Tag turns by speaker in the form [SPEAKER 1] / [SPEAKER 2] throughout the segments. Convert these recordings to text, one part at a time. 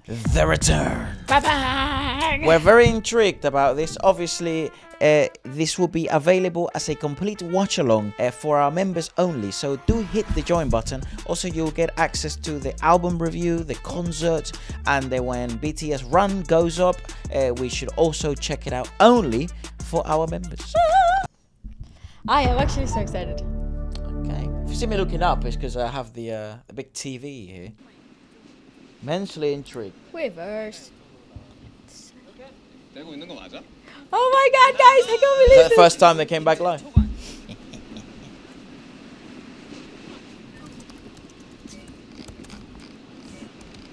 [SPEAKER 1] the return.
[SPEAKER 2] Bye-bye.
[SPEAKER 1] We're very intrigued about this. Obviously, this will be available as a complete watch-along for our members only. So do hit the join button. Also, you'll get access to the album review, the concert, and then when BTS Run goes up, we should also check it out only for our members.
[SPEAKER 2] I am actually so excited.
[SPEAKER 1] Okay. If you see me looking up, it's because I have the big TV here. Immensely intrigued.
[SPEAKER 2] Reverse. Oh my god, guys, I can't believe
[SPEAKER 1] Is that the
[SPEAKER 2] this.
[SPEAKER 1] first time they came back live?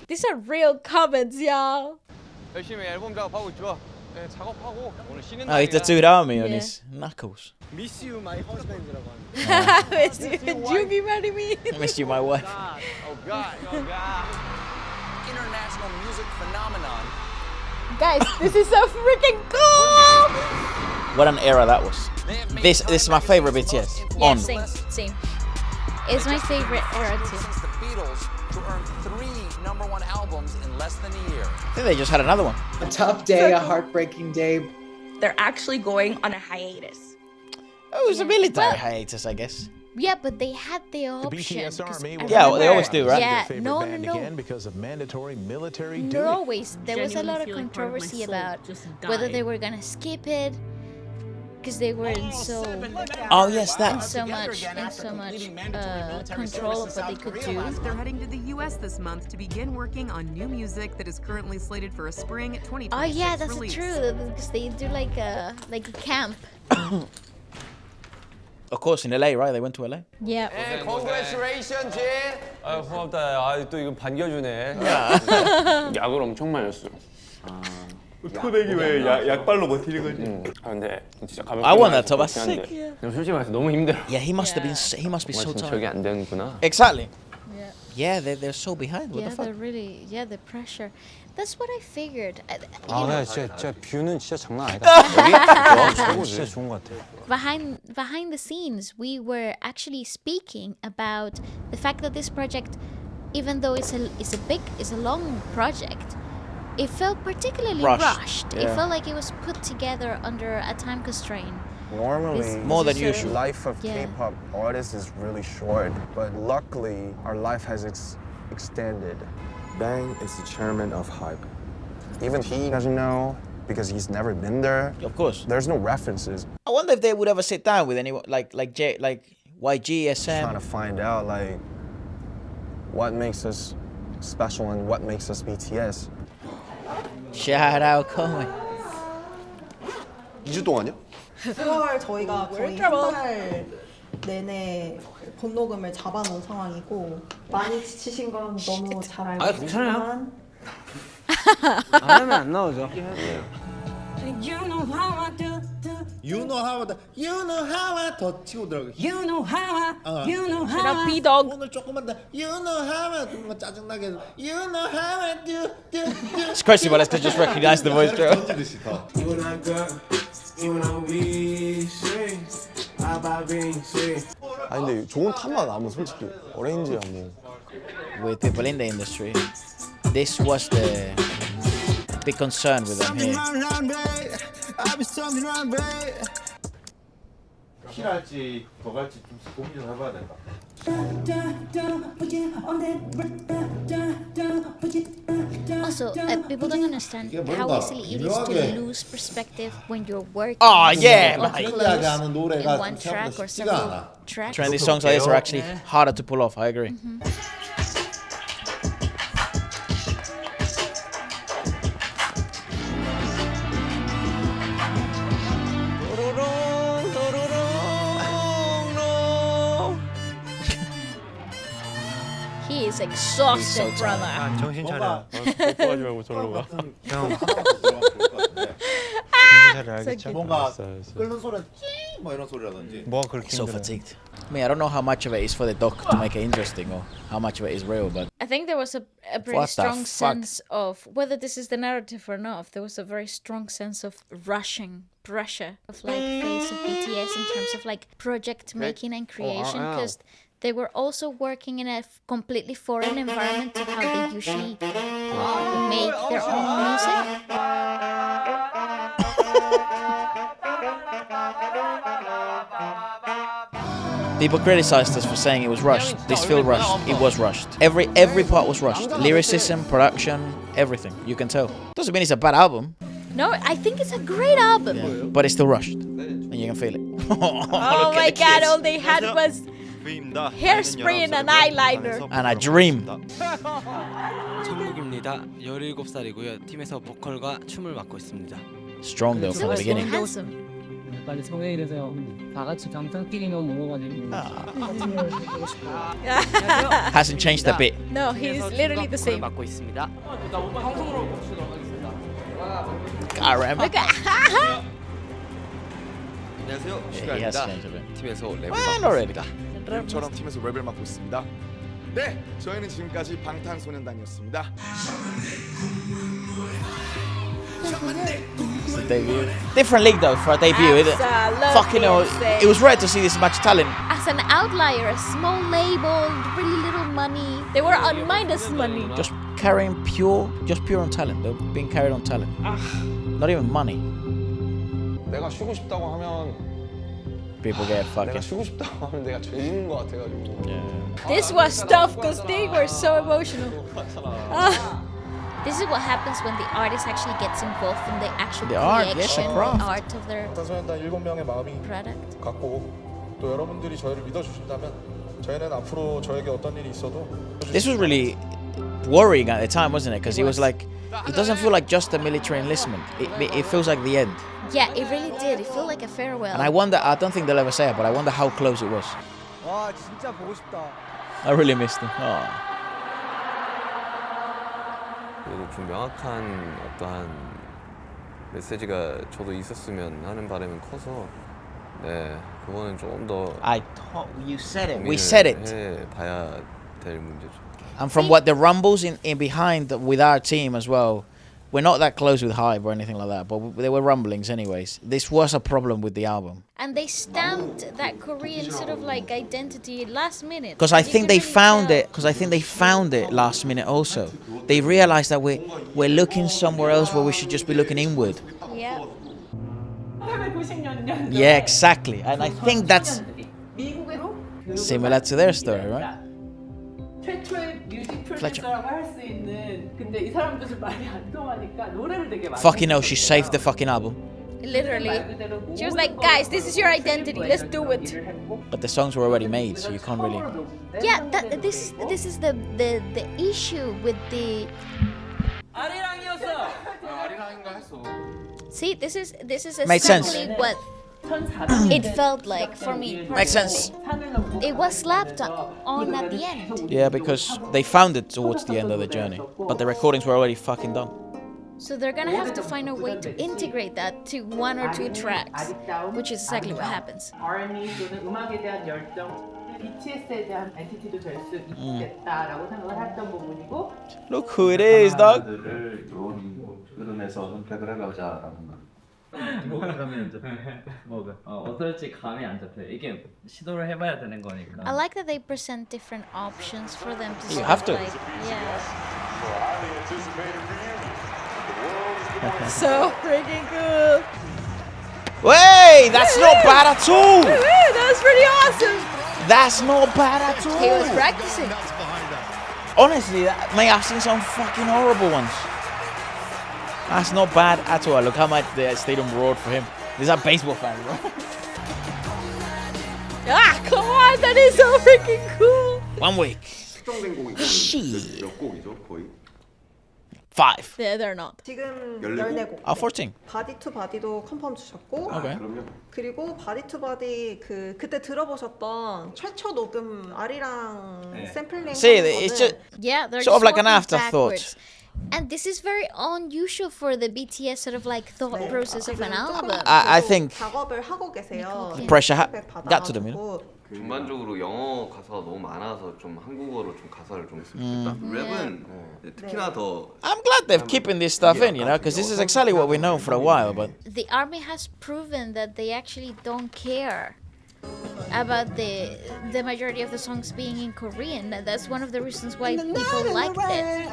[SPEAKER 2] These are real comments, y'all.
[SPEAKER 3] 열심히 앨범 작업하고 있죠. 네, 작업하고 오늘 쉬는
[SPEAKER 1] Oh, he
[SPEAKER 3] 날이라.
[SPEAKER 1] tattooed army on
[SPEAKER 2] Yeah.
[SPEAKER 1] his knuckles.
[SPEAKER 3] Miss you my husband이라고 하는.
[SPEAKER 2] Miss you, Jugi marry me.
[SPEAKER 1] I missed you, my wife.
[SPEAKER 3] Oh God.
[SPEAKER 4] International music phenomenon.
[SPEAKER 2] Guys, this is so freaking cool.
[SPEAKER 1] What an era that was. This is my favorite BTS.
[SPEAKER 2] Yeah,
[SPEAKER 1] On.
[SPEAKER 2] same. It's my favorite era too.
[SPEAKER 4] Since the Beatles, to earn 3 #1 albums in less than a year.
[SPEAKER 1] I think they just had another one.
[SPEAKER 5] A tough day, a heartbreaking day.
[SPEAKER 6] They're actually going on a hiatus.
[SPEAKER 1] Oh, it was a military hiatus, I guess.
[SPEAKER 2] Yeah, but they had the option.
[SPEAKER 7] BTS
[SPEAKER 2] 'cause
[SPEAKER 7] Army
[SPEAKER 2] I
[SPEAKER 7] will
[SPEAKER 1] Yeah, well, they
[SPEAKER 2] remember-
[SPEAKER 1] always do, right?
[SPEAKER 2] Yeah,
[SPEAKER 7] their favorite
[SPEAKER 2] no.
[SPEAKER 7] again because of mandatory military duty.
[SPEAKER 2] Not always. There was a lot of
[SPEAKER 8] Genuinely feel like part of my
[SPEAKER 2] controversy
[SPEAKER 8] soul
[SPEAKER 2] about
[SPEAKER 8] just
[SPEAKER 2] whether they
[SPEAKER 8] died.
[SPEAKER 2] were gonna skip it because they were in so
[SPEAKER 1] Oh, yes, that.
[SPEAKER 2] much control of what they could do.
[SPEAKER 9] They're heading to the U.S. this month to begin working on new music that is currently slated for a spring 2026
[SPEAKER 2] Oh yeah, that's
[SPEAKER 9] release.
[SPEAKER 2] true. Because they do like a camp.
[SPEAKER 1] Of course, in LA, right? They went to LA.
[SPEAKER 2] Yeah.
[SPEAKER 3] 네, congratulations, Jin.
[SPEAKER 10] 아 고맙다. 아 또 이거 반겨주네.
[SPEAKER 11] 약을 엄청 많이 줬어요.
[SPEAKER 10] 토백이 왜 약발로 버티는 거지?
[SPEAKER 11] 아 근데 진짜 가볍게
[SPEAKER 1] I want that
[SPEAKER 11] 마셔서
[SPEAKER 1] Thomas.
[SPEAKER 11] 그렇긴
[SPEAKER 1] Sick.
[SPEAKER 11] 한데 솔직히 말해서 너무 힘들어.
[SPEAKER 1] Yeah, he must have been. He must be so
[SPEAKER 11] 정말 진짜
[SPEAKER 1] tired.
[SPEAKER 11] 저게 안 되는구나.
[SPEAKER 1] Exactly.
[SPEAKER 2] Yeah.
[SPEAKER 1] Yeah, they're so behind. What
[SPEAKER 2] Yeah,
[SPEAKER 1] the fuck?
[SPEAKER 2] they're really. Yeah, the pressure. That's what I figured.
[SPEAKER 10] 아
[SPEAKER 2] You know,
[SPEAKER 10] 근데 진짜 뷰는 진짜 장난 아니다. 여기 진짜 좋은 것 같아.
[SPEAKER 2] behind the scenes, we were actually speaking about the fact that this project, even though it's a long project, it felt particularly rushed. It
[SPEAKER 1] yeah.
[SPEAKER 2] felt like it was put together under a time constraint.
[SPEAKER 12] Normally,
[SPEAKER 1] More than
[SPEAKER 2] this is
[SPEAKER 1] usual.
[SPEAKER 12] life of
[SPEAKER 2] Yeah.
[SPEAKER 12] K-pop artists is really short, but luckily our life has extended. Bang is the chairman of Hype. Even he doesn't know because he's never been there.
[SPEAKER 1] Of course.
[SPEAKER 12] There's no references.
[SPEAKER 1] I wonder if they would ever sit down with anyone like YG,
[SPEAKER 12] Trying to
[SPEAKER 1] SM.
[SPEAKER 12] find out like what makes us special and what makes us BTS.
[SPEAKER 1] Shout out Koe.
[SPEAKER 12] 2주 동안요?
[SPEAKER 6] 10월 저희가 거의 한 달 내내 본노금을 잡아놓은 상황이고 많이 지치신 건 너무 잘 알고 있지만
[SPEAKER 10] 안 하면 안 나오죠.
[SPEAKER 8] You know how I do.
[SPEAKER 7] You know how I 더 치고 들어가.
[SPEAKER 8] You know how I. You know how
[SPEAKER 2] Not
[SPEAKER 8] I.
[SPEAKER 2] B dog.
[SPEAKER 7] 오늘 조금만 더 You know how I 좀 짜증나게 해서 You know how I do.
[SPEAKER 1] It's crazy, but let's just recognize the voice. Joe.
[SPEAKER 7] 던지듯이 더.
[SPEAKER 12] 아니 근데 좋은 탑만 나면 솔직히 오렌지야 뭐.
[SPEAKER 1] With people in the industry, this was the big concern with them here.
[SPEAKER 7] 실할지 더 갈지 좀 고민 좀 해봐야 된다.
[SPEAKER 2] Also, people don't understand how easily it is to lose perspective when you're working.
[SPEAKER 1] Oh, yeah,
[SPEAKER 2] so
[SPEAKER 1] like-
[SPEAKER 2] close
[SPEAKER 7] 하는 노래가
[SPEAKER 2] in one
[SPEAKER 7] 좀
[SPEAKER 2] track
[SPEAKER 7] 생각보다
[SPEAKER 2] or
[SPEAKER 7] 쉽지가
[SPEAKER 2] several
[SPEAKER 7] 않아.
[SPEAKER 2] tracks.
[SPEAKER 1] Trendy songs like this are actually harder to pull off. I agree.
[SPEAKER 2] He is exhausted,
[SPEAKER 1] so tired.
[SPEAKER 2] brother.
[SPEAKER 10] 아, 정신 차려.
[SPEAKER 7] 뭔가
[SPEAKER 10] 뽀뽀하지 말고 절로 가.
[SPEAKER 7] 형
[SPEAKER 10] 정신 차려 알겠죠?
[SPEAKER 7] 뭔가
[SPEAKER 10] 알았어, 알았어.
[SPEAKER 7] 끓는 소리는 찡뭐 이런 소리라든지.
[SPEAKER 10] 뭐가 그렇게
[SPEAKER 1] So
[SPEAKER 10] 힘들어?
[SPEAKER 1] fatigued. I mean, I don't know how much of it is for the doc to make it interesting or how much of it is real, but
[SPEAKER 2] I think there was a pretty
[SPEAKER 1] What the
[SPEAKER 2] strong
[SPEAKER 1] fuck?
[SPEAKER 2] sense of whether this is the narrative or not. There was a very strong sense of rushing pressure of like face of BTS in terms of like project making and creation
[SPEAKER 10] wow.
[SPEAKER 2] because They were also working in a completely foreign environment to how they usually make their own music.
[SPEAKER 1] People criticized us for saying it was rushed. This feel rushed. It was rushed. Every part was rushed. Lyricism, production, everything. You can tell. Doesn't mean it's a bad album.
[SPEAKER 2] No, I think it's a great album.
[SPEAKER 1] Yeah. But it's still rushed. And you can feel it.
[SPEAKER 2] Oh my god, all they had was hairspray and an eyeliner.
[SPEAKER 1] And a dream.
[SPEAKER 13] 정국입니다. 17살이고요. 팀에서 보컬과 춤을 맡고 있습니다.
[SPEAKER 1] Strong though from the beginning.
[SPEAKER 8] 빨리 소개해주세요. 다 같이 강탕끼리 너무 먹어가지고.
[SPEAKER 1] Hasn't changed a bit.
[SPEAKER 2] No, he's literally the same.
[SPEAKER 13] 맡고 있습니다. 방송으로 보시도록 하겠습니다.
[SPEAKER 2] Look at
[SPEAKER 14] 안녕하세요.
[SPEAKER 1] Yeah, he has
[SPEAKER 14] 슈가입니다.
[SPEAKER 1] changed a bit.
[SPEAKER 14] 팀에서 랩을
[SPEAKER 1] Well,
[SPEAKER 14] 맡고
[SPEAKER 1] already.
[SPEAKER 14] 있습니다. 저랑 팀에서 랩을 맡고 있습니다. 네, 저희는 지금까지 방탄소년단이었습니다.
[SPEAKER 1] It's the debut. Different league though for a debut, isn't it? Fucking hell, it was rare to see this much talent.
[SPEAKER 2] As an outlier, a small label, really little money. They were on minus money.
[SPEAKER 1] Just pure on talent. They're being carried on talent. Not even money.
[SPEAKER 10] 내가 쉬고 싶다고 하면
[SPEAKER 1] People get
[SPEAKER 10] 내가
[SPEAKER 1] fucking.
[SPEAKER 10] 쉬고 싶다고 하면 내가 죄짓는 것 같아가지고.
[SPEAKER 2] This was tough because they were so emotional. This is what happens when the artist actually gets involved in the actual creation, the art of their
[SPEAKER 12] 방탄소년단 7명의 마음이
[SPEAKER 2] product.
[SPEAKER 12] 같고 또 여러분들이 저희를 믿어주신다면 저희는 앞으로 저에게 어떤 일이 있어도
[SPEAKER 1] This was really worrying at the time, wasn't it? Because it was like, it doesn't feel like just a military enlistment. It feels like the end.
[SPEAKER 2] Yeah, it really did. It felt like a farewell.
[SPEAKER 1] And I wonder, I don't think they'll ever say it, but I wonder how close it was.
[SPEAKER 3] 와 진짜 보고 싶다.
[SPEAKER 1] I really missed them. Oh.
[SPEAKER 15] 그래도 좀 명확한 어떠한 메시지가 저도 있었으면 하는 바람은 커서 네 그거는 좀 더
[SPEAKER 1] I thought you said it. We said it.
[SPEAKER 15] 해봐야 될 문제죠.
[SPEAKER 1] And from what the rumbles in behind with our team as well, we're not that close with Hype or anything like that, but there were rumblings anyways. This was a problem with the album.
[SPEAKER 2] And they stamped that Korean sort of like identity last minute.
[SPEAKER 1] Because I think they found it. Because I think they found it last minute also. They realized that we're looking somewhere else where we should just be looking inward.
[SPEAKER 2] Yeah.
[SPEAKER 1] Yeah, exactly. And I think that's similar to their story, right?
[SPEAKER 8] 최초의 뮤직 프로듀서라고 할 수 있는 근데 이 사람들은 말이 안 통하니까 노래를 되게 많이
[SPEAKER 1] Fucking hell, she saved the fucking album.
[SPEAKER 2] Literally. She was like, guys, this is your identity. Let's do it.
[SPEAKER 1] But the songs were already made, so you can't really.
[SPEAKER 2] Yeah, this is the issue with the.
[SPEAKER 3] 아리랑이었어. 아리랑인가 했어.
[SPEAKER 2] See, this is
[SPEAKER 1] Made sense.
[SPEAKER 2] exactly what it felt like for me.
[SPEAKER 1] Makes sense.
[SPEAKER 2] It was slapped on at the end.
[SPEAKER 1] Yeah, because they found it towards the end of the journey, but the recordings were already fucking done.
[SPEAKER 2] So they're gonna have to find a way to integrate that to 1 or 2 tracks, which is exactly what happens.
[SPEAKER 8] R&B 또는 음악에 대한 열정, BTS에 대한 아이덴티티도 될 수 있겠다라고 생각을 했던 부분이고.
[SPEAKER 1] Look who it is, dog.
[SPEAKER 16] 흐름에서 선택을 해보자라는 거. 감이 안 잡혀. 어떨지 감이 안 잡혀. 이게 시도를 해봐야 되는 거니까.
[SPEAKER 2] I like that they present different options for them to.
[SPEAKER 1] You have to.
[SPEAKER 2] Like, yeah. So freaking cool.
[SPEAKER 1] Hey, that's not bad at all.
[SPEAKER 2] That was pretty awesome.
[SPEAKER 1] That's not bad at all.
[SPEAKER 2] He was practicing.
[SPEAKER 1] Honestly, mate, I've seen some fucking horrible ones. That's not bad at all. Look how much the stadium roared for him. These are baseball fans, bro.
[SPEAKER 2] Ah, come on, that is so freaking cool.
[SPEAKER 1] 1 week. Shit. 5.
[SPEAKER 2] Yeah, they're not.
[SPEAKER 6] 지금 14곡.
[SPEAKER 1] 14.
[SPEAKER 6] 바디 투 바디도 컨펌 주셨고.
[SPEAKER 1] Okay.
[SPEAKER 6] 그리고 바디 투 바디 그때 들어보셨던 최초 녹음 아리랑 샘플링.
[SPEAKER 1] See, it's just
[SPEAKER 2] yeah, they're
[SPEAKER 1] sort of like an
[SPEAKER 2] working
[SPEAKER 1] afterthought.
[SPEAKER 2] backwards. And this is very unusual for the BTS sort of like thought process of an album.
[SPEAKER 1] I think
[SPEAKER 6] 작업을 하고 계세요.
[SPEAKER 1] pressure got to them, you know.
[SPEAKER 15] 전반적으로 영어 가사가 너무 많아서 좀 한국어로 좀 가사를 좀 했으면 좋겠다. 랩은 특히나 더.
[SPEAKER 1] I'm glad they're keeping this stuff in, you know, because this is exactly what we've known for a while. But
[SPEAKER 2] the army has proven that they actually don't care about the majority of the songs being in Korean. That's one of the reasons why people liked it.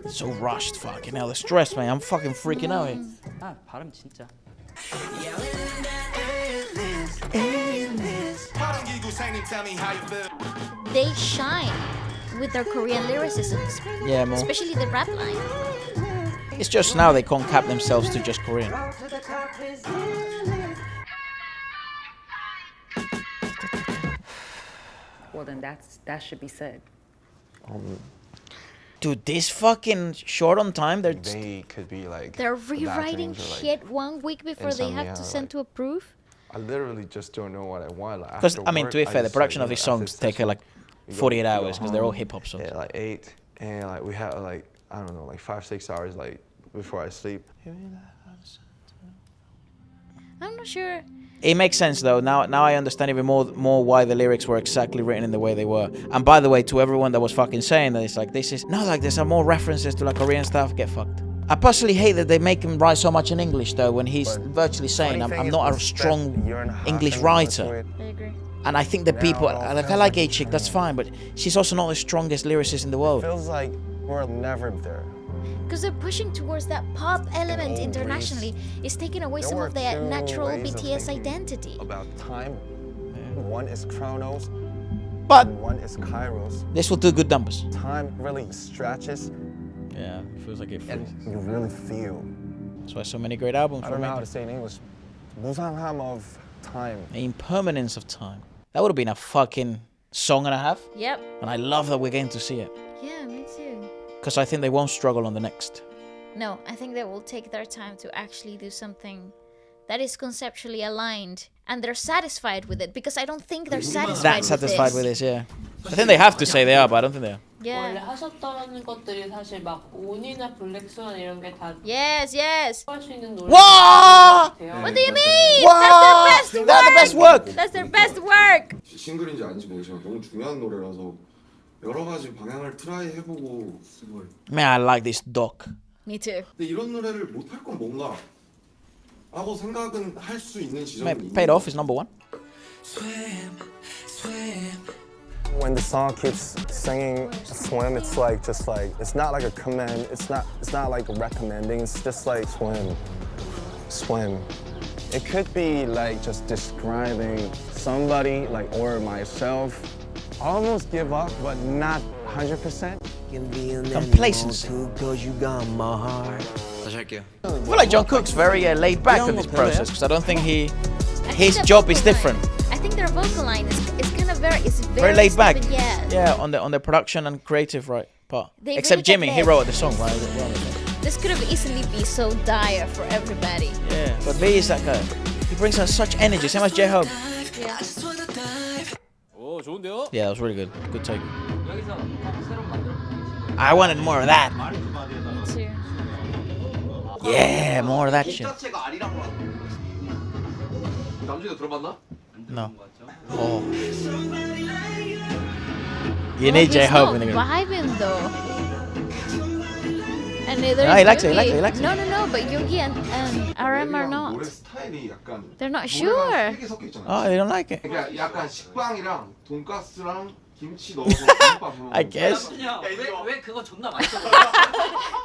[SPEAKER 1] So rushed, fucking hell. The stress, man. I'm fucking freaking out here.
[SPEAKER 16] 아 발음 진짜.
[SPEAKER 2] They shine with their Korean lyricisms.
[SPEAKER 1] Yeah, more.
[SPEAKER 2] Especially the rap line.
[SPEAKER 1] It's just now they can't cap themselves to just Korean.
[SPEAKER 17] Well, then that should be said.
[SPEAKER 1] Dude, this fucking short on time,
[SPEAKER 12] They could be like.
[SPEAKER 2] They're rewriting shit 1 week before they have to send to approve.
[SPEAKER 12] I literally just don't know what I want.
[SPEAKER 1] Because, I mean, to be fair, the production of these songs take like 48 hours because they're all hip-hop songs.
[SPEAKER 12] Yeah, like 8. And like we have like, I don't know, like 5-6 hours like before I sleep.
[SPEAKER 2] I'm not sure.
[SPEAKER 1] It makes sense though. Now I understand even more why the lyrics were exactly written in the way they were. And by the way, to everyone that was fucking saying that it's like there's some more references to like Korean stuff, get fucked. I personally hate that they make him write so much in English though when he's virtually saying I'm not a strong English writer.
[SPEAKER 2] I agree.
[SPEAKER 1] And I think the people I like A-Chick, that's fine, but she's also not the strongest lyricist in the world.
[SPEAKER 12] It feels like we're never there.
[SPEAKER 2] Because they're pushing towards that pop element internationally. It's taking away some of their natural BTS identity.
[SPEAKER 12] About time. One is Chronos,
[SPEAKER 1] but
[SPEAKER 12] one is Kairos.
[SPEAKER 1] This will do good numbers.
[SPEAKER 12] Time really stretches.
[SPEAKER 1] Yeah, it feels like it
[SPEAKER 12] and you really feel.
[SPEAKER 1] That's why so many great albums.
[SPEAKER 12] I don't know how to say in English. 무상함 of time.
[SPEAKER 1] The impermanence of time. That would have been a fucking song and a half.
[SPEAKER 2] Yep.
[SPEAKER 1] And I love that we're getting to see it.
[SPEAKER 2] Yeah, me too.
[SPEAKER 1] Because I think they won't struggle on the next.
[SPEAKER 2] No, I think they will take their time to actually do something that is conceptually aligned. And they're satisfied with it. Because I don't think they're satisfied
[SPEAKER 1] with this, yeah. I think they have to say they are, but I don't think they are.
[SPEAKER 8] 원래 하셨던 것들이 사실 막 온이나 블랙스완 이런 게 다
[SPEAKER 2] Yes.
[SPEAKER 8] 할 수 있는 노래.
[SPEAKER 1] What?
[SPEAKER 2] What do you mean?
[SPEAKER 1] Wow.
[SPEAKER 2] That's their best work. That's their best work.
[SPEAKER 14] 싱글인지 아닌지 모르지만 너무 중요한 노래라서 여러 가지 방향을 트라이 해보고.
[SPEAKER 1] Man, I like this doc.
[SPEAKER 2] Me too.
[SPEAKER 14] 근데 이런 노래를 못할 건 뭔가 하고 생각은 할 수 있는 지점이
[SPEAKER 1] Man, Paid Off is number 1.
[SPEAKER 12] When the song keeps singing swim, it's like just like it's not like a command. It's not like recommending. It's just like swim. It could be like just describing somebody like or myself. Almost give up, but not 100%.
[SPEAKER 1] Complacency. I feel like John Cook's very laid back in this process because I don't think his job is different.
[SPEAKER 2] I think their vocal line is kind of very
[SPEAKER 1] laid back.
[SPEAKER 2] Yeah.
[SPEAKER 1] On the production and creative part.
[SPEAKER 2] They
[SPEAKER 1] Except
[SPEAKER 2] really
[SPEAKER 1] Jimmy,
[SPEAKER 2] get
[SPEAKER 1] he
[SPEAKER 2] led.
[SPEAKER 1] wrote the song, right?
[SPEAKER 2] This could have easily been so dire for everybody.
[SPEAKER 1] Yeah, but B is like he brings us such energy, same as J-Hope.
[SPEAKER 2] Yeah.
[SPEAKER 11] 오, 좋은데요?
[SPEAKER 1] Yeah, that was really good. Good take.
[SPEAKER 16] 여기서 새로 만들어.
[SPEAKER 1] I wanted more of that.
[SPEAKER 2] Me too.
[SPEAKER 1] Yeah, more of that shit.
[SPEAKER 3] 남준이가 들어봤나?
[SPEAKER 1] No. Oh. You need J-Hope in the
[SPEAKER 2] vibing though. And neither
[SPEAKER 1] No,
[SPEAKER 2] is
[SPEAKER 1] he likes it,
[SPEAKER 2] Yoongi.
[SPEAKER 1] he likes it.
[SPEAKER 2] No, but Yoongi and RM are not. They're not sure.
[SPEAKER 1] Oh, they don't like it.
[SPEAKER 14] 그러니까 약간 식빵이랑 돈가스랑 김치 넣어서
[SPEAKER 1] I guess.
[SPEAKER 16] 왜 그거 존나 맛있어?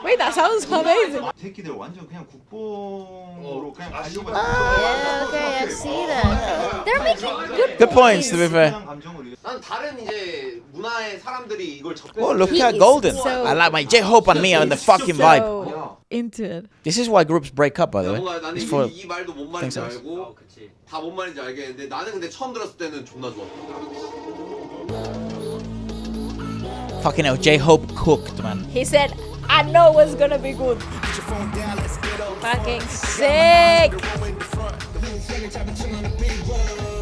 [SPEAKER 6] Wait, that sounds amazing.
[SPEAKER 14] 새끼들 완전 그냥 국뽕으로 그냥 가려고.
[SPEAKER 2] Yeah, okay, I see that. They're making
[SPEAKER 1] Good points, to be fair.
[SPEAKER 3] 난 다른 이제 문화의 사람들이 이걸 접해.
[SPEAKER 1] Oh, look at Golden. I like my J-Hope and me on the fucking vibe.
[SPEAKER 6] Into it.
[SPEAKER 1] This is why groups break up, by the way.
[SPEAKER 3] 뭔가 나는
[SPEAKER 1] It's for
[SPEAKER 3] 이 말도 뭔 말인지 알고 다 뭔 말인지 알겠는데 나는 근데 처음 들었을 때는 존나 좋았어.
[SPEAKER 1] fucking hell, J-Hope cooked, man.
[SPEAKER 6] He said, I know what's gonna be good. Fucking sick.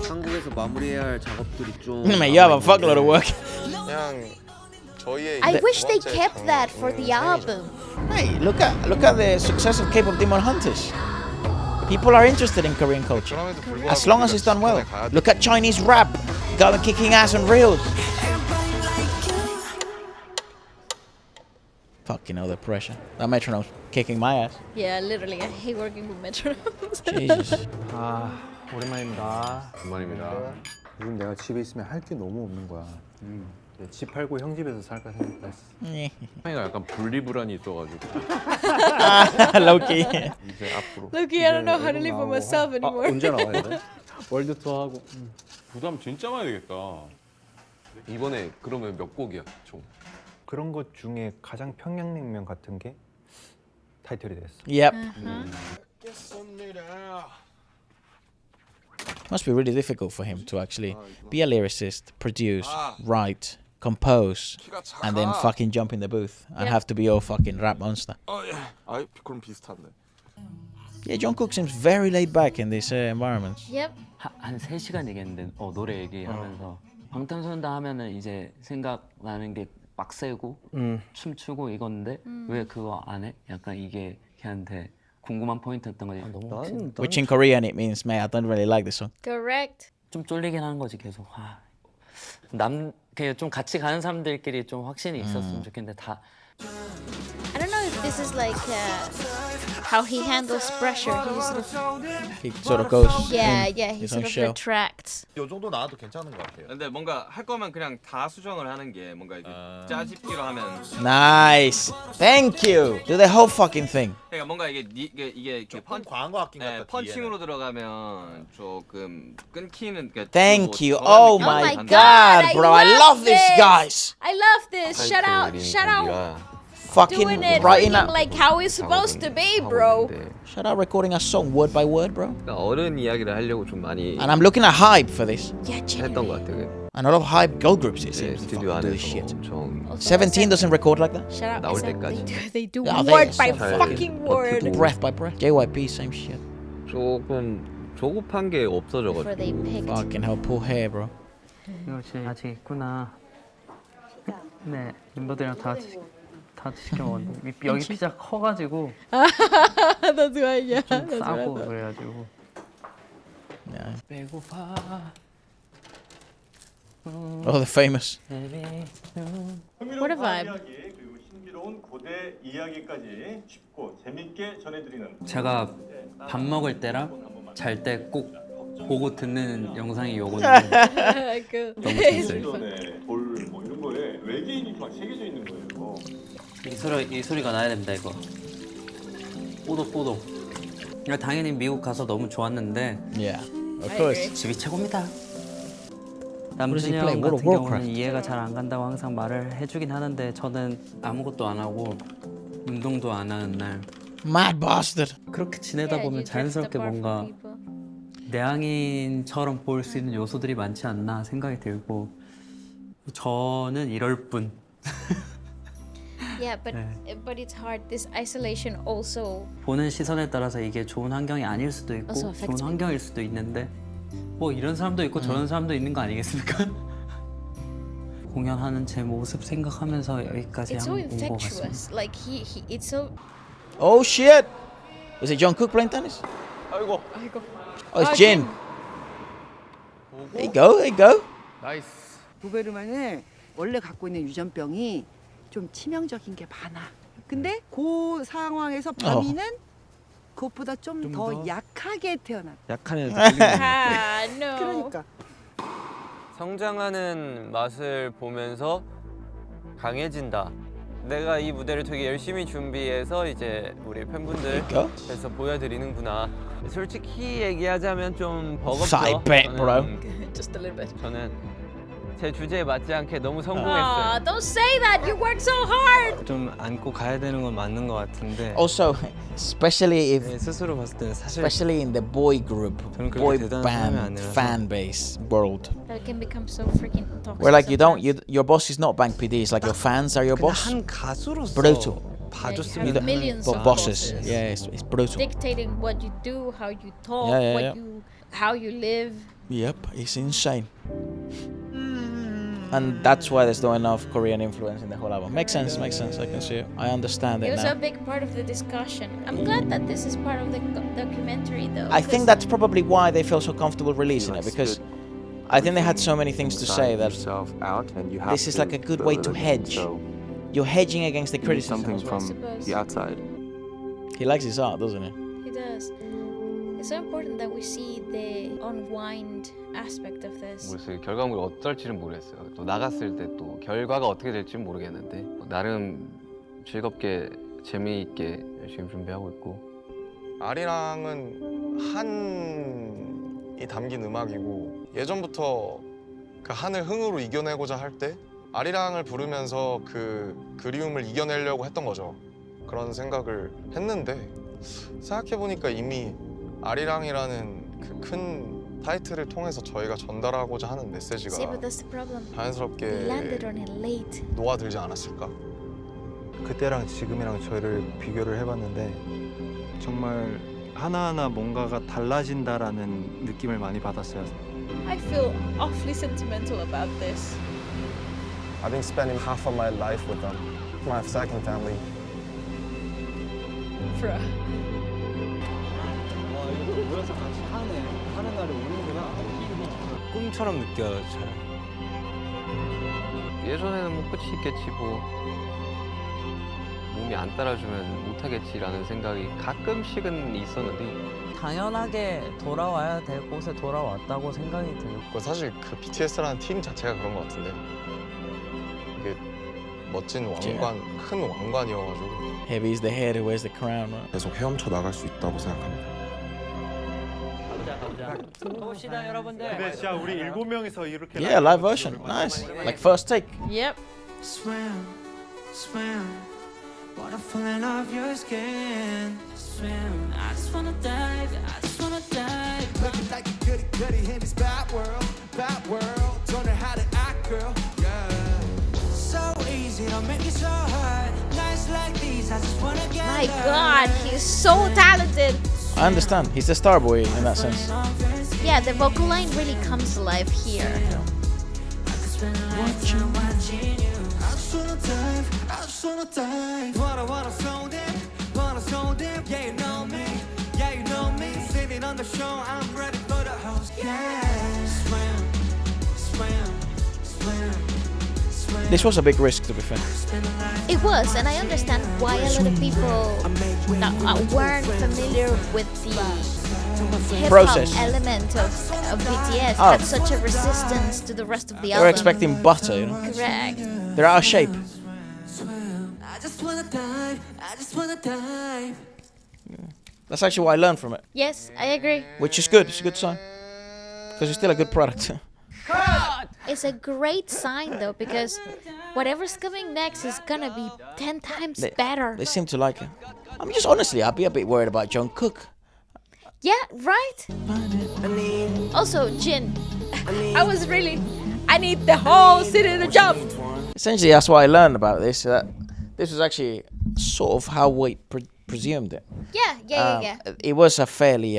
[SPEAKER 13] 한국에서 마무리해야 할 작업들이 좀.
[SPEAKER 1] Man, you have a fuckload of work.
[SPEAKER 2] I wish they kept that for the album.
[SPEAKER 1] Hey, look at the success of K-pop Demon Hunters. People are interested in Korean culture, as long as it's done well. Look at Chinese rap, going kicking ass on reels. Fucking hell, the pressure. That metronome's kicking my ass.
[SPEAKER 2] Yeah, literally, I hate working with metronomes.
[SPEAKER 1] Jesus.
[SPEAKER 10] 오랜만입니다.
[SPEAKER 15] 오랜만입니다.
[SPEAKER 10] 요즘 내가 집에 있으면 할 게 너무 없는 거야. 집 팔고 형 집에서 살까 생각했어.
[SPEAKER 15] 형이가 약간 분리불안이 있어가지고.
[SPEAKER 1] Loki.
[SPEAKER 15] 이제 앞으로.
[SPEAKER 2] Loki, I don't know how to live with myself anymore.
[SPEAKER 10] 언제 나와야 돼? 월드 투어 하고.
[SPEAKER 15] 부담 진짜 많이 되겠다. 이번에 그러면 몇 곡이야 총?
[SPEAKER 10] 그런 것 중에 가장 평양냉면 같은 게 타이틀이 됐어.
[SPEAKER 1] Yep. Must be really difficult for him to actually be a lyricist, produce, write, compose, and then fucking jump in the booth and have to be all fucking rap monster.
[SPEAKER 14] 아이 그럼 비슷한데.
[SPEAKER 1] Yeah, Jungkook seems very laid back in these environments.
[SPEAKER 2] Yep.
[SPEAKER 16] 한 3시간 얘기했는데 노래 얘기하면서 방탄소년단 하면은 이제 생각나는 게 빡세고 춤추고 이건데 왜 그거 안 해? 약간 이게 걔한테 궁금한 포인트였던 거지.
[SPEAKER 1] Which in Korean it means, mate, I don't really like this song.
[SPEAKER 2] Correct.
[SPEAKER 16] 좀 쫄리긴 하는 거지 계속. 좀 같이 가는 사람들끼리 좀 확신이 있었으면 좋겠는데 다.
[SPEAKER 2] I don't know if this is like how he handles pressure.
[SPEAKER 1] He sort of goes
[SPEAKER 2] yeah,
[SPEAKER 1] in
[SPEAKER 2] he
[SPEAKER 1] his
[SPEAKER 2] sort
[SPEAKER 1] own
[SPEAKER 2] of
[SPEAKER 1] shell.
[SPEAKER 2] retracts.
[SPEAKER 14] 이 정도 나와도 괜찮은 것 같아요.
[SPEAKER 13] 근데 뭔가 할 거면 그냥 다 수정을 하는 게 뭔가 이렇게 짜집기로 하면.
[SPEAKER 1] Nice. Thank you. Do the whole fucking thing.
[SPEAKER 13] 그러니까 뭔가 이게 이렇게
[SPEAKER 14] 과한 것 같긴 같다.
[SPEAKER 13] 펀칭으로 들어가면 조금 끊기는.
[SPEAKER 1] Thank you. Oh my god, bro. I love these guys.
[SPEAKER 2] I love this. Shout out.
[SPEAKER 1] Fucking
[SPEAKER 2] Doing it
[SPEAKER 1] writing
[SPEAKER 2] like how it's supposed to be, bro.
[SPEAKER 1] Shout out recording a song word by word, bro.
[SPEAKER 15] 그러니까 어른 이야기를 하려고 좀 많이.
[SPEAKER 1] And I'm looking at Hype for this.
[SPEAKER 15] 했던 것 같아요.
[SPEAKER 1] And a lot of Hype girl groups, it seems,
[SPEAKER 15] 스튜디오
[SPEAKER 1] fucking do this
[SPEAKER 15] 안에서
[SPEAKER 1] shit.
[SPEAKER 15] 엄청
[SPEAKER 1] 17 doesn't record like that.
[SPEAKER 2] Shout out.
[SPEAKER 15] 나올
[SPEAKER 2] SM.
[SPEAKER 15] 때까지.
[SPEAKER 2] They do
[SPEAKER 1] Yeah,
[SPEAKER 2] word by
[SPEAKER 1] they-
[SPEAKER 2] fucking word.
[SPEAKER 1] Breath by breath. JYP, same shit.
[SPEAKER 15] 조금 조급한 게
[SPEAKER 2] Before they
[SPEAKER 15] 없어져가지고.
[SPEAKER 2] picked.
[SPEAKER 1] Fucking hell, poor hair, bro.
[SPEAKER 16] 그렇지 아직 있구나. 네 멤버들이랑 다 시켜 먹었는데 여기 피자 커가지고
[SPEAKER 2] That's why, yeah.
[SPEAKER 16] 좀
[SPEAKER 2] That's what I
[SPEAKER 16] 싸고
[SPEAKER 2] thought.
[SPEAKER 16] 그래가지고.
[SPEAKER 1] Yeah.
[SPEAKER 16] 배고파.
[SPEAKER 1] Oh, the famous.
[SPEAKER 2] What a vibe.
[SPEAKER 18] 그리고 신비로운 고대 이야기까지 쉽고 재밌게 전해드리는.
[SPEAKER 16] 제가 밥 먹을 때랑 잘 때 꼭 보고 듣는 영상이 요건데
[SPEAKER 2] Cool.
[SPEAKER 16] 너무 재밌어요.
[SPEAKER 18] 돌뭐 이런 거에 외계인이 막 새겨져 있는 거예요.
[SPEAKER 16] 이 소리가 나야 됩니다 이거. 뽀독뽀독. 당연히 미국 가서 너무 좋았는데.
[SPEAKER 1] Yeah, of course.
[SPEAKER 16] 집이 최고입니다.
[SPEAKER 1] does he
[SPEAKER 16] 남준이
[SPEAKER 1] play?
[SPEAKER 16] 형
[SPEAKER 1] World
[SPEAKER 16] 같은
[SPEAKER 1] of Warcraft?
[SPEAKER 16] 경우는 이해가 잘 안 간다고 항상 말을 해주긴 하는데 저는 아무것도 안 하고 운동도 안 하는 날
[SPEAKER 1] Mad bastard.
[SPEAKER 16] 그렇게 지내다
[SPEAKER 2] Yeah,
[SPEAKER 16] 보면
[SPEAKER 2] you drift
[SPEAKER 16] 자연스럽게
[SPEAKER 2] apart
[SPEAKER 16] 뭔가
[SPEAKER 2] from people.
[SPEAKER 16] 내향인처럼 볼 수 있는 요소들이 많지 않나 생각이 들고 저는 이럴 뿐.
[SPEAKER 2] Yeah, but it's hard. This isolation also.
[SPEAKER 16] 보는 시선에 따라서 이게 좋은 환경이 아닐 수도 있고
[SPEAKER 2] Also
[SPEAKER 16] 좋은
[SPEAKER 2] affects me.
[SPEAKER 16] 환경일 수도 있는데 뭐 이런 사람도 있고 저런 사람도 있는 거 아니겠습니까? 공연하는 제 모습 생각하면서 여기까지
[SPEAKER 2] It's so
[SPEAKER 16] 온 것 같습니다.
[SPEAKER 2] infectious. Like it's so.
[SPEAKER 1] Oh shit. Was it Jungkook playing tennis?
[SPEAKER 14] 아이고.
[SPEAKER 1] Oh, it's Jin. There you go, there you go.
[SPEAKER 14] 나이스.
[SPEAKER 19] 도베르만은 원래 갖고 있는 유전병이 좀 치명적인 게 많아. 근데 그 상황에서 바미는 그것보다 좀 더 약하게 태어났다.
[SPEAKER 13] 약한 애들.
[SPEAKER 2] No.
[SPEAKER 19] 그러니까.
[SPEAKER 15] 성장하는 맛을 보면서 강해진다. 내가 이 무대를 되게 열심히 준비해서 이제 우리 팬분들께서 보여드리는구나. 솔직히 얘기하자면 좀 버겁죠.
[SPEAKER 1] Side bet, bro.
[SPEAKER 2] Just a little bit.
[SPEAKER 15] 저는 제 주제에 맞지 않게 너무
[SPEAKER 2] Aw,
[SPEAKER 15] 성공했어요.
[SPEAKER 2] don't say that. You work so hard.
[SPEAKER 13] 좀 안고 가야 되는 건 맞는 것 같은데.
[SPEAKER 1] Also, especially if,
[SPEAKER 13] 스스로 봤을 때는 사실
[SPEAKER 1] especially in the boy group,
[SPEAKER 13] 저는 그렇게
[SPEAKER 1] boy
[SPEAKER 13] 대단한 사람이
[SPEAKER 1] band,
[SPEAKER 13] 아니라서.
[SPEAKER 1] fan base world,
[SPEAKER 2] That can become so freaking toxic.
[SPEAKER 1] where like
[SPEAKER 2] sometimes.
[SPEAKER 1] your boss is not Bank PD, it's like your fans are your boss.
[SPEAKER 13] 한 가수로서
[SPEAKER 1] Brutal.
[SPEAKER 13] 봐줬으면
[SPEAKER 2] You have millions
[SPEAKER 1] But
[SPEAKER 2] of
[SPEAKER 1] bosses,
[SPEAKER 2] bosses.
[SPEAKER 1] yeah, it's brutal.
[SPEAKER 2] Dictating what you do, how you talk,
[SPEAKER 1] Yeah.
[SPEAKER 2] how you live.
[SPEAKER 1] Yep, it's insane. And that's why there's not enough Korean influence in the whole album. Makes sense, I can see it. I understand
[SPEAKER 2] It
[SPEAKER 1] it
[SPEAKER 2] was
[SPEAKER 1] now.
[SPEAKER 2] a big part of the discussion. I'm glad that this is part of the documentary, though.
[SPEAKER 1] I think that's probably why they feel so comfortable releasing it, because I think they had so many things to say that this is like a good way to hedge. You're hedging against the criticism as well.
[SPEAKER 2] the
[SPEAKER 14] outside.
[SPEAKER 1] He likes his art, doesn't he?
[SPEAKER 2] He does. It's so important that we see the unwind aspect of this.
[SPEAKER 15] 모르겠어요. 결과물이 어떨지는 모르겠어요. 또 나갔을 때 또 결과가 어떻게 될지는 모르겠는데 나름 즐겁게 재미있게 열심히 준비하고 있고.
[SPEAKER 12] 아리랑은 한이 담긴 음악이고 예전부터 그 한을 흥으로 이겨내고자 할 때 아리랑을 부르면서 그 그리움을 이겨내려고 했던 거죠. 그런 생각을 했는데 생각해보니까 이미 아리랑이라는 그 큰 타이틀을 통해서 저희가 전달하고자 하는 메시지가
[SPEAKER 2] See, but that's the problem. We
[SPEAKER 12] 자연스럽게
[SPEAKER 2] landed on it late.
[SPEAKER 12] 녹아들지 않았을까?
[SPEAKER 10] 그때랑 지금이랑 저희를 비교를 해봤는데 정말 하나하나 뭔가가 달라진다라는 느낌을 많이 받았어요.
[SPEAKER 6] I feel awfully sentimental about this.
[SPEAKER 12] I've been spending half of my life with them, my second family.
[SPEAKER 6] Bruh.
[SPEAKER 11] 와 이렇게 모여서 같이 하는 날이 오는구나. 꿈처럼 느껴져요.
[SPEAKER 15] 예전에는 뭐 끝이 있겠지 뭐 몸이 안 따라주면 못하겠지라는 생각이 가끔씩은 있었는데
[SPEAKER 20] 당연하게 돌아와야 될 곳에 돌아왔다고 생각이 들고
[SPEAKER 12] 사실 그 BTS라는 팀 자체가 그런 것 같은데 이게 멋진 왕관, 큰 왕관이어가지고
[SPEAKER 1] Heavy is the head who wears the crown, right?
[SPEAKER 12] 계속 헤엄쳐 나갈 수 있다고 생각합니다.
[SPEAKER 20] 봅시다 여러분들.
[SPEAKER 10] 근데 진짜 우리 7명이서 이렇게
[SPEAKER 1] Yeah, live version. Nice. Like first take.
[SPEAKER 6] Yep.
[SPEAKER 7] Swim, swim, water falling off your skin. Swim, I just wanna dive, I just wanna dive. Looking like a goody goody in this bad world, don't know how to act, girl. Yeah. So easy, don't make it so hard. Nights like these, I just wanna get.
[SPEAKER 2] My God, he's so talented.
[SPEAKER 1] I understand. He's the star boy in that sense.
[SPEAKER 2] Yeah, the vocal line really comes alive here.
[SPEAKER 7] Watching you. I just wanna dive, I just wanna dive. Wanna slow down, yeah you know me. Sitting on the show, I'm ready for the host. Yeah, swim, swim, swim, swim.
[SPEAKER 1] This was a big risk, to be fair.
[SPEAKER 2] It was, and I understand why a lot of people weren't familiar with the hip-hop
[SPEAKER 1] Process.
[SPEAKER 2] element of BTS.
[SPEAKER 1] Oh.
[SPEAKER 2] Had such a resistance to the rest of the
[SPEAKER 1] They
[SPEAKER 2] album.
[SPEAKER 1] were expecting butter, you know?
[SPEAKER 2] Correct.
[SPEAKER 1] They're out of shape.
[SPEAKER 7] I just wanna dive, I just wanna dive.
[SPEAKER 1] That's actually what I learned from it,
[SPEAKER 2] Yes, I agree.
[SPEAKER 1] which is good. It's a good sign. Because it's still a good product.
[SPEAKER 2] It's a great sign though, because whatever's coming next is gonna be 10 times better.
[SPEAKER 1] They seem to like it. I'm just honestly, I'd be a bit worried about John Cook.
[SPEAKER 2] Yeah, right? Also, Jin. I need the whole city to jump.
[SPEAKER 1] Essentially, that's what I learned about this. That this was actually sort of how we presumed it.
[SPEAKER 2] Yeah.
[SPEAKER 1] It was a fairly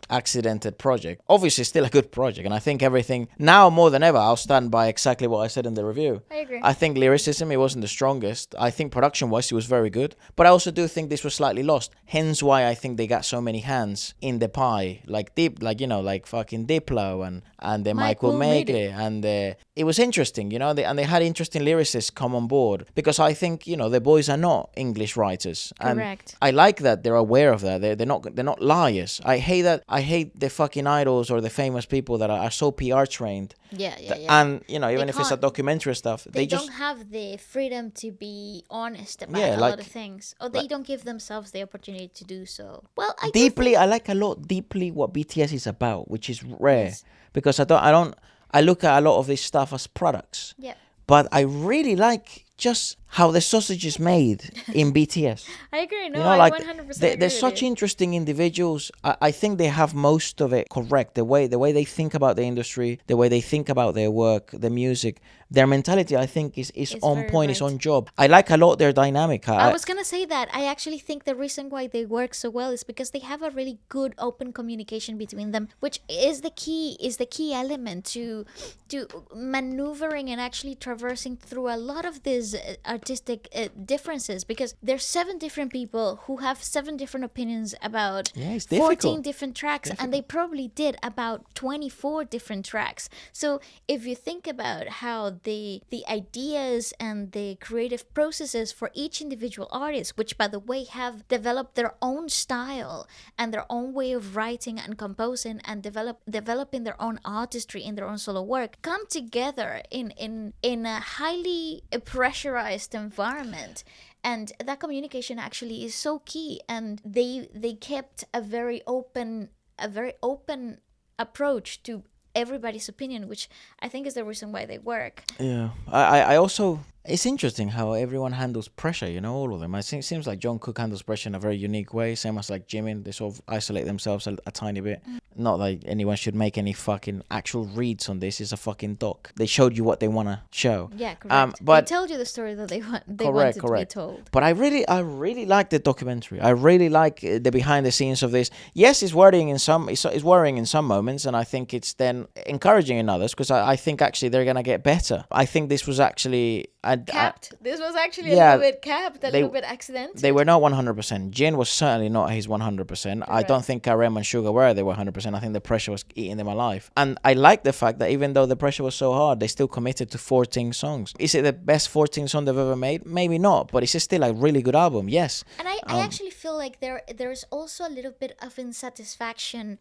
[SPEAKER 1] accidented project. Obviously, still a good project, and I think everything now more than ever, I'll stand by exactly what I said in the review.
[SPEAKER 2] I agree.
[SPEAKER 1] I think lyricism, it wasn't the strongest. I think production-wise, it was very good, but I also do think this was slightly lost. Hence, why I think they got so many hands in the pie, like fucking Diplo and Michael Magley, and it was interesting, and they had interesting lyricists come on board because I think the boys are not English writers.
[SPEAKER 2] Correct.
[SPEAKER 1] And I like that they're aware of that. They're not liars. I hate the fucking idols or the famous people that are so PR trained.
[SPEAKER 2] Yeah.
[SPEAKER 1] And even if it's a documentary stuff,
[SPEAKER 2] They
[SPEAKER 1] just
[SPEAKER 2] don't have the freedom to be honest about
[SPEAKER 1] Yeah,
[SPEAKER 2] a lot
[SPEAKER 1] like-
[SPEAKER 2] of things. Or they don't give themselves the opportunity to do so. Well, I do
[SPEAKER 1] deeply, I like a lot deeply what BTS is about, which is rare because I look at a lot of this stuff as products.
[SPEAKER 2] Yeah.
[SPEAKER 1] But I really like just how the sausage is made in BTS.
[SPEAKER 2] I agree. No,
[SPEAKER 1] I
[SPEAKER 2] I 100% agree
[SPEAKER 1] they're
[SPEAKER 2] with
[SPEAKER 1] such
[SPEAKER 2] you.
[SPEAKER 1] interesting individuals. I think they have most of it correct. The way they think about the industry, the way they think about their work, the music, their mentality, I think is on
[SPEAKER 2] very
[SPEAKER 1] point, is
[SPEAKER 2] right.
[SPEAKER 1] on job. I like a lot their dynamic.
[SPEAKER 2] I was gonna say that. I actually think the reason why they work so well is because they have a really good open communication between them, which is the key element to maneuvering and actually traversing through a lot of this artistic differences, because there's 7 different people who have 7 different opinions about 14 different tracks, and they probably did about 24 different tracks. So if you think about how the ideas and the creative processes for each individual artist, which by the way have developed their own style and their own way of writing and composing and developing their own artistry in their own solo work, come together in a highly pressurized environment. And that communication actually is so key, and they kept a very open approach to everybody's opinion, which I think is the reason why they work.
[SPEAKER 1] Yeah, I also, it's interesting how everyone handles pressure, you know, all of them. I think it seems like John Cook handles pressure in a very unique way, same as like Jimin. They sort of isolate themselves a tiny bit. Not like anyone should make any fucking actual reads on this. It's a fucking doc. They showed you what they want to show.
[SPEAKER 2] Yeah, correct.
[SPEAKER 1] But
[SPEAKER 2] they told you the story that they wanted to be told.
[SPEAKER 1] But I really like the documentary. I really like the behind the scenes of this. Yes, it's worrying in some moments, and I think it's then encouraging in others, because I think actually they're gonna get better. I think this was actually
[SPEAKER 2] capped. This was actually a little bit capped, a little bit accidental.
[SPEAKER 1] They were not 100%. Jin was certainly not his 100%. I don't think Karem and Suga were. They were 100%. I think the pressure was eating them alive. And I like the fact that even though the pressure was so hard, they still committed to 14 songs. Is it the best 14 song they've ever made? Maybe not, but it's still a really good album, yes.
[SPEAKER 2] And I actually feel like there's also a little bit of
[SPEAKER 1] dissatisfaction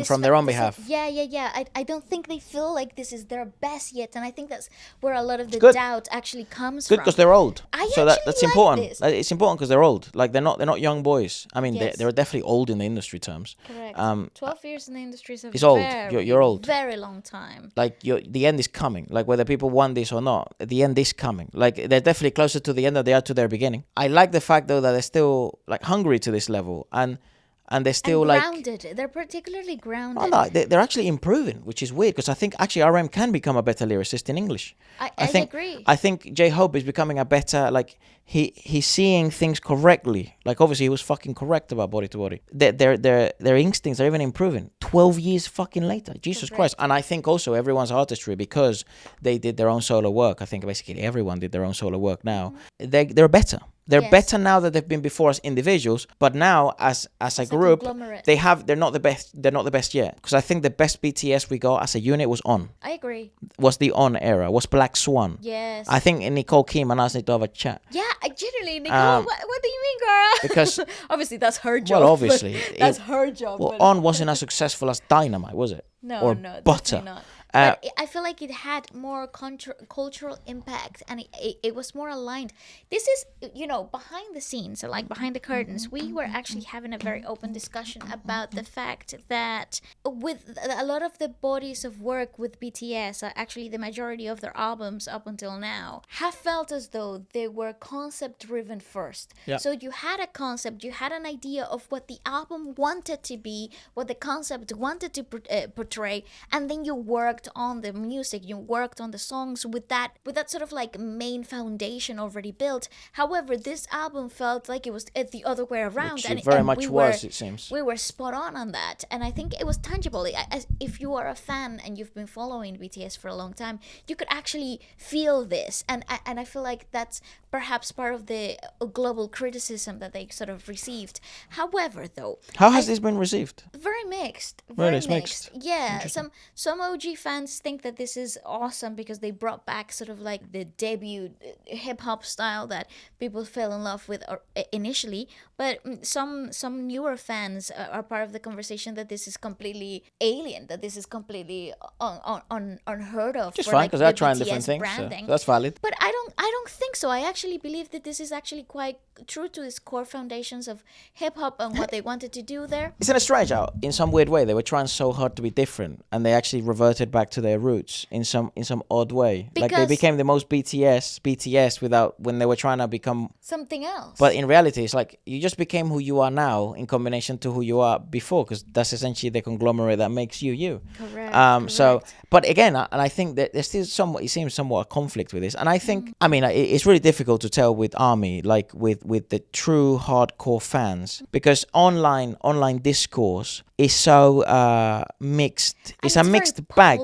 [SPEAKER 1] from their own behalf.
[SPEAKER 2] Yeah. I don't think they feel like this is their best yet, and I think that's where a lot of the doubt actually comes from.
[SPEAKER 1] Good, because they're old.
[SPEAKER 2] So
[SPEAKER 1] that's
[SPEAKER 2] like
[SPEAKER 1] important.
[SPEAKER 2] This.
[SPEAKER 1] It's important because they're old. Like they're not young boys. I mean,
[SPEAKER 2] yes.
[SPEAKER 1] they're definitely old in the industry terms.
[SPEAKER 2] Correct. 12 years in the industry is
[SPEAKER 1] old. You're old.
[SPEAKER 2] Very long time.
[SPEAKER 1] Like the end is coming. Like whether people want this or not, the end is coming. Like they're definitely closer to the end than they are to their beginning. I like the fact though that they're still like hungry to this level and they're still
[SPEAKER 2] grounded. They're particularly grounded.
[SPEAKER 1] Oh, no, they're actually improving, which is weird because I think actually RM can become a better lyricist in English.
[SPEAKER 2] I agree.
[SPEAKER 1] I think J-Hope is becoming a better, like, he's seeing things correctly. Like, obviously, he was fucking correct about Body to Body. Their instincts are even improving 12 years fucking later. Jesus Christ. And I think also everyone's artistry, because they did their own solo work. I think basically everyone did their own solo work now. They're better. They're better now that they've been before as individuals, but now as a group, they're not the best. They're not the best yet, because I think the best BTS we got as a unit was On.
[SPEAKER 2] I agree.
[SPEAKER 1] Was the On era? Was Black Swan?
[SPEAKER 2] Yes.
[SPEAKER 1] I think Nicole Kim and us need to have a chat.
[SPEAKER 2] Yeah, generally, Nicole. What do you mean, girl?
[SPEAKER 1] Because
[SPEAKER 2] obviously that's her job.
[SPEAKER 1] Well, obviously
[SPEAKER 2] that's her job.
[SPEAKER 1] Well, On wasn't as successful as Dynamite, was it?
[SPEAKER 2] No,
[SPEAKER 1] Butter.
[SPEAKER 2] Not. But I feel like it had more cultural impact, and it was more aligned. This is, behind the scenes, so like behind the curtains, we were actually having a very open discussion about the fact that with a lot of the bodies of work with BTS, actually the majority of their albums up until now, have felt as though they were concept-driven first. Yeah. So you had a concept, you had an idea of what the album wanted to be, what the concept wanted to portray, and then you worked on the music, you worked on the songs with that sort of like main foundation already built. However, this album felt like it was the other way around.
[SPEAKER 1] Which it very much was, it seems.
[SPEAKER 2] We were spot on that, and I think it was tangible. If you are a fan and you've been following BTS for a long time, you could actually feel this, and I feel like that's perhaps part of the global criticism that they sort of received. However, though,
[SPEAKER 1] how has this been received?
[SPEAKER 2] Very mixed.
[SPEAKER 1] Really, it's mixed.
[SPEAKER 2] Yeah, some OG fans think that this is awesome because they brought back sort of like the debut hip hop style that people fell in love with initially. But some newer fans are part of the conversation that this is completely alien, that this is completely unheard of.
[SPEAKER 1] Just fine, because they're trying different things. So that's valid.
[SPEAKER 2] But I don't think so. I actually believe that this is actually quite true to its core foundations of hip hop and what they wanted to do there.
[SPEAKER 1] Isn't it strange how, in some weird way, they were trying so hard to be different, and they actually reverted back to their roots in some odd way. Because like they became the most BTS without, when they were trying to become
[SPEAKER 2] something else.
[SPEAKER 1] But in reality, it's like you just became who you are now in combination to who you are before, because that's essentially the conglomerate that makes you.
[SPEAKER 2] Correct.
[SPEAKER 1] So, but again, and I think that there's still it seems somewhat a conflict with this, and I think, I mean, it's really difficult to tell with ARMY, like with the true hardcore fans, because online discourse is so mixed. It's a mixed bag.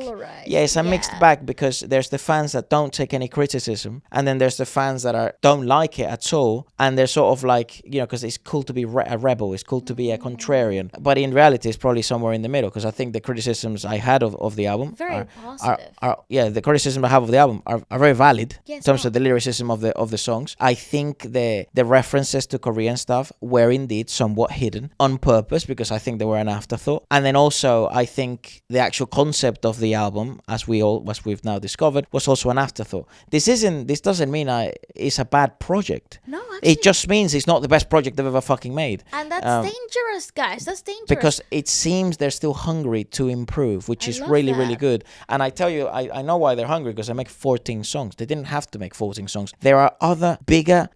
[SPEAKER 1] Yeah, it's a mixed bag because there's the fans that don't take any criticism, and then there's the fans that don't like it at all, and they're sort of like, you know, because it's cool to be a rebel, it's cool to be a contrarian, but in reality it's probably somewhere in the middle, because I think the criticisms I had of the album the criticism I have of the album are very valid in terms of the lyricism of the songs. I think the references to Korean stuff were indeed somewhat hidden on purpose, because I think they were an afterthought. And then also I think the actual concept of the album, as we've now discovered, was also an afterthought. This doesn't mean it's a bad project.
[SPEAKER 2] No, actually,
[SPEAKER 1] it just means it's not the best project they've ever fucking made.
[SPEAKER 2] And that's dangerous, guys. That's dangerous.
[SPEAKER 1] Because it seems they're still hungry to improve, which is really, really good. And I tell you, I know why they're hungry, because they make 14 songs. They didn't have to make 14 songs. There are other bigger,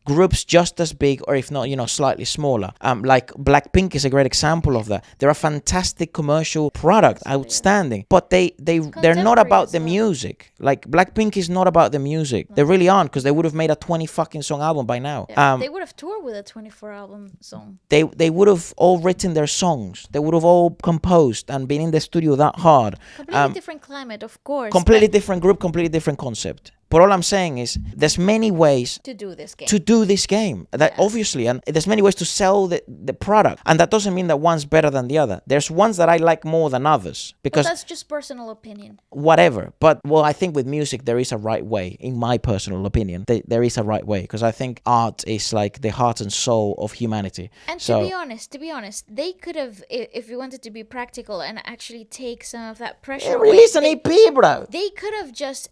[SPEAKER 1] groups just as big, or if not, slightly smaller. Like Blackpink is a great example of that. They're a fantastic commercial product, outstanding. But they're not about the music. Like Blackpink is not about the music. They really aren't, because they would have made a 20 fucking song album by now.
[SPEAKER 2] Yeah, they would have toured with a 24 album song.
[SPEAKER 1] They would have all written their songs. They would have all composed and been in the studio that hard.
[SPEAKER 2] Completely different climate, of course.
[SPEAKER 1] Completely different group, completely different concept. But all I'm saying is there's many ways
[SPEAKER 2] to do this game.
[SPEAKER 1] That obviously, and there's many ways to sell the product. And that doesn't mean that one's better than the other. There's ones that I like more than others. Because
[SPEAKER 2] that's just personal opinion.
[SPEAKER 1] Whatever. But, I think with music, there is a right way. In my personal opinion, there is a right way. Because I think art is like the heart and soul of humanity.
[SPEAKER 2] And to be honest, they could have, if you wanted to be practical and actually take some of that pressure away.
[SPEAKER 1] Release an EP, bro.
[SPEAKER 2] They could have just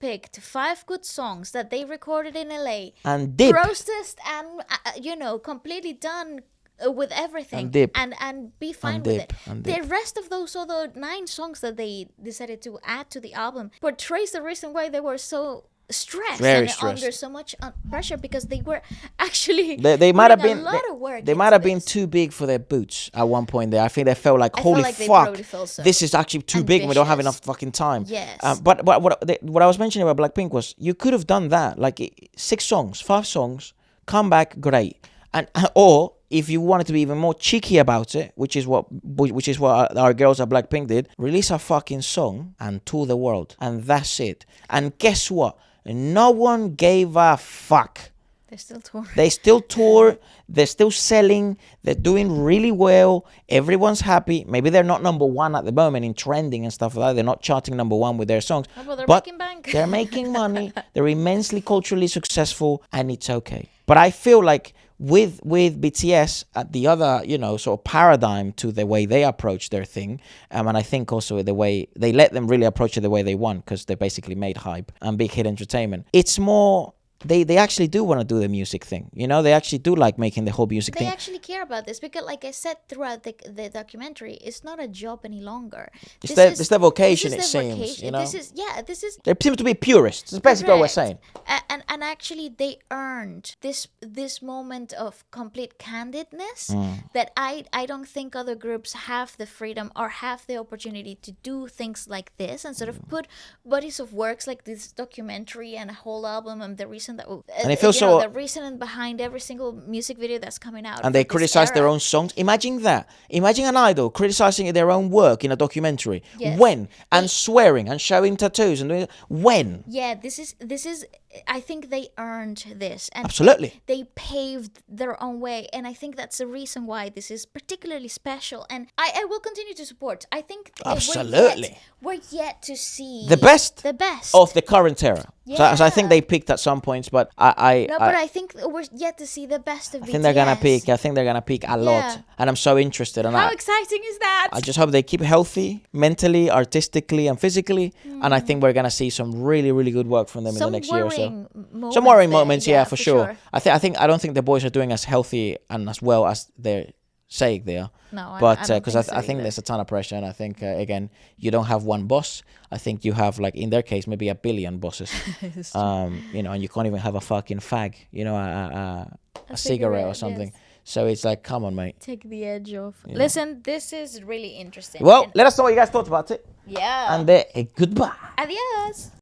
[SPEAKER 2] picked 5 good songs that they recorded in LA
[SPEAKER 1] and dip,
[SPEAKER 2] processed and completely done with everything, and be fine with it. The rest of those other 9 songs that they decided to add to the album portrays the reason why they were so stressed under so much pressure, because they were actually
[SPEAKER 1] they might have been
[SPEAKER 2] a lot of work.
[SPEAKER 1] They might have been too big for their boots at one point there. I think they felt like, holy fuck, this is actually too big and we don't have enough fucking time.
[SPEAKER 2] Yes.
[SPEAKER 1] But what I was mentioning about Blackpink was you could have done that, like 6 songs, 5 songs, come back, great. Or if you wanted to be even more cheeky about it, which is what our girls at Blackpink did, release a fucking song and tour the world, and that's it. And guess what? No one gave a fuck.
[SPEAKER 2] They're still touring.
[SPEAKER 1] They still tour. They're still selling. They're doing really well. Everyone's happy. Maybe they're not number 1 at the moment in trending and stuff like that. They're not charting number 1 with their songs.
[SPEAKER 2] But they're making bank.
[SPEAKER 1] They're making money. They're immensely culturally successful, and it's okay. But I feel like with BTS at the other, sort of paradigm to the way they approach their thing, and I think also the way they let them really approach it the way they want, because they basically made hype and big hit entertainment. It's more they actually do want to do the music thing. They actually do like making the whole music thing.
[SPEAKER 2] They actually care about this, because like I said throughout the documentary, it's not a job any longer.
[SPEAKER 1] It's their vocation, it seems.
[SPEAKER 2] This is.
[SPEAKER 1] They seem to be purists. That's basically what we're saying.
[SPEAKER 2] And actually, they earned this moment of complete candidness that I don't think other groups have the freedom or have the opportunity to do things like this and sort of put bodies of works like this documentary and a whole album and the reason that
[SPEAKER 1] and it feels so
[SPEAKER 2] the reason behind every single music video that's coming out.
[SPEAKER 1] And they criticize their own songs. Imagine that. Imagine an idol criticizing their own work in a documentary.
[SPEAKER 2] Yes.
[SPEAKER 1] When? And swearing and showing tattoos and doing when?
[SPEAKER 2] Yeah, this is. I think they earned this, and
[SPEAKER 1] absolutely
[SPEAKER 2] they paved their own way, and I think that's the reason why this is particularly special. And I will continue to support. I think
[SPEAKER 1] absolutely
[SPEAKER 2] we're yet to see
[SPEAKER 1] the best of the current era.
[SPEAKER 2] Yeah.
[SPEAKER 1] So I think they peaked at some points, but
[SPEAKER 2] but I think we're yet to see the best of BTS.
[SPEAKER 1] I think they're gonna peak. I think they're gonna peak a lot, and I'm so interested. And
[SPEAKER 2] how exciting is that?
[SPEAKER 1] I just hope they keep healthy, mentally, artistically, and physically. And I think we're gonna see some really, really good work from them in the next year or so. Some worrying moments, yeah, for sure. I don't think the boys are doing as healthy and as well as they're saying they are.
[SPEAKER 2] No,
[SPEAKER 1] but because I think there's a ton of pressure, and I think again, you don't have one boss. I think you have, like in their case, maybe a billion bosses. And you can't even have a fucking fag, a cigarette or something. Yes. So it's like, come on, mate.
[SPEAKER 2] Take the edge off. Listen, this is really interesting.
[SPEAKER 1] Well, let us know what you guys thought about it.
[SPEAKER 2] Yeah.
[SPEAKER 1] And goodbye.
[SPEAKER 2] Adios.